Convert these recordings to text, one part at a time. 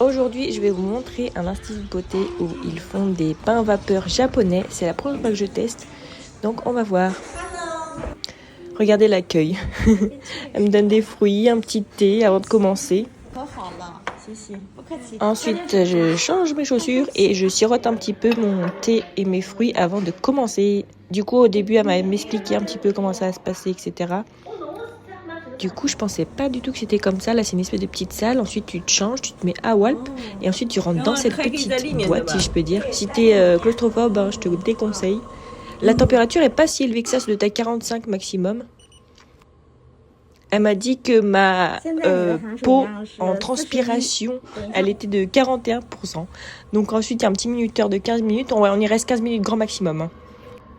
Aujourd'hui, je vais vous montrer un institut de beauté où ils font des pains vapeur japonais. C'est la première fois que je teste, donc on va voir. Regardez l'accueil. Elle me donne des fruits, un petit thé avant de commencer. Ensuite, je change mes chaussures et je sirote un petit peu mon thé et mes fruits avant de commencer. Du coup, au début, elle m'a expliqué un petit peu comment ça va se passer, etc. Du coup, je pensais pas du tout que c'était comme ça. Là, c'est une espèce de petite salle. Ensuite, tu te changes, tu te mets à Walp. Et ensuite, tu rentres dans cette petite boîte, si je peux dire. Si t'es claustrophobe, je te déconseille. La température est pas si élevée que ça. Ça doit être à 45 maximum. Elle m'a dit que ma peau en transpiration, elle était de 41%. Donc ensuite, il y a un petit minuteur de 15 minutes. On y reste 15 minutes grand maximum. Hein.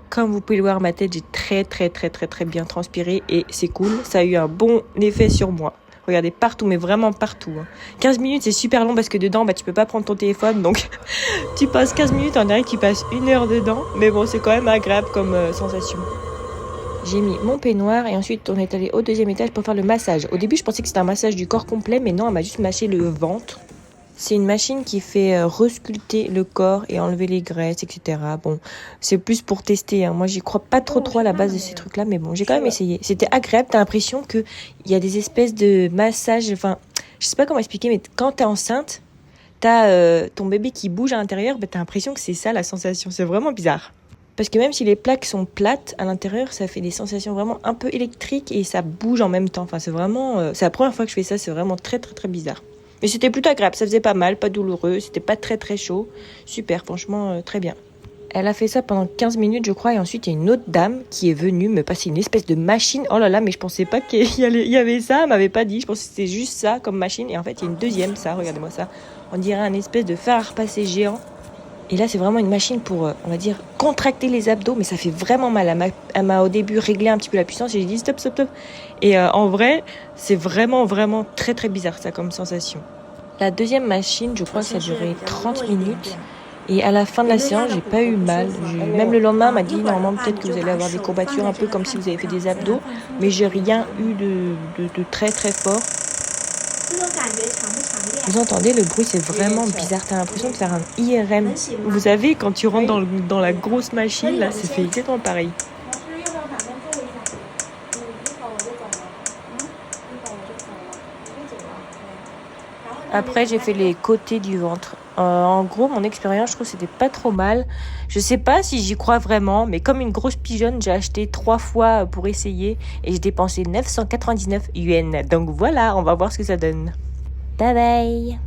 Comme vous pouvez le voir, ma tête, j'ai très bien transpiré et c'est cool. Ça a eu un bon effet sur moi. Regardez, partout, mais vraiment partout. Hein. 15 minutes, c'est super long parce que dedans, tu peux pas prendre ton téléphone. Donc, tu passes 15 minutes, on dirait que tu passes 1 heure dedans. Mais bon, c'est quand même agréable comme sensation. J'ai mis mon peignoir et ensuite, on est allé au 2e étage pour faire le massage. Au début, je pensais que c'était un massage du corps complet, mais non, elle m'a juste massé le ventre. C'est une machine qui fait resculpter le corps et enlever les graisses, etc. Bon, c'est plus pour tester. Hein. Moi, j'y crois pas trop à la base de ces trucs-là, mais bon, j'ai quand même essayé. C'était agréable. T'as l'impression qu'il y a des espèces de massages. Enfin, je sais pas comment expliquer, mais quand t'es enceinte, t'as ton bébé qui bouge à l'intérieur, t'as l'impression que c'est ça la sensation. C'est vraiment bizarre. Parce que même si les plaques sont plates, à l'intérieur, ça fait des sensations vraiment un peu électriques et ça bouge en même temps. Enfin, c'est vraiment... c'est la première fois que je fais ça, c'est vraiment très bizarre. Mais c'était plutôt agréable, ça faisait pas mal, pas douloureux, c'était pas très chaud. Super, franchement, très bien. Elle a fait ça pendant 15 minutes, je crois, et ensuite, il y a une autre dame qui est venue me passer une espèce de machine. Oh là là, mais je pensais pas qu'il y avait ça, elle m'avait pas dit, je pensais que c'était juste ça comme machine. Et en fait, il y a une deuxième, ça, regardez-moi ça. On dirait un espèce de fer à repasser géant. Et là, c'est vraiment une machine pour, on va dire, contracter les abdos, mais ça fait vraiment mal. Elle m'a au début réglé un petit peu la puissance et j'ai dit stop. Et en vrai, c'est vraiment très bizarre ça comme sensation. La deuxième machine, je crois que ça a duré 30 minutes. Et à la fin de la séance, j'ai pas eu mal. Même le lendemain, elle m'a dit normalement peut-être que vous allez avoir des courbatures un peu comme si vous avez fait des abdos, mais j'ai rien eu de très fort. Vous entendez, le bruit, c'est vraiment bizarre. T'as l'impression de faire un IRM. Vous savez, quand tu rentres dans la grosse machine, là, ça fait exactement pareil. Après, j'ai fait les côtés du ventre. En gros, mon expérience, je trouve que c'était pas trop mal. Je sais pas si j'y crois vraiment, mais comme une grosse pigeonne, j'ai acheté 3 fois pour essayer et j'ai dépensé 999 yens. Donc voilà, on va voir ce que ça donne. Bye bye!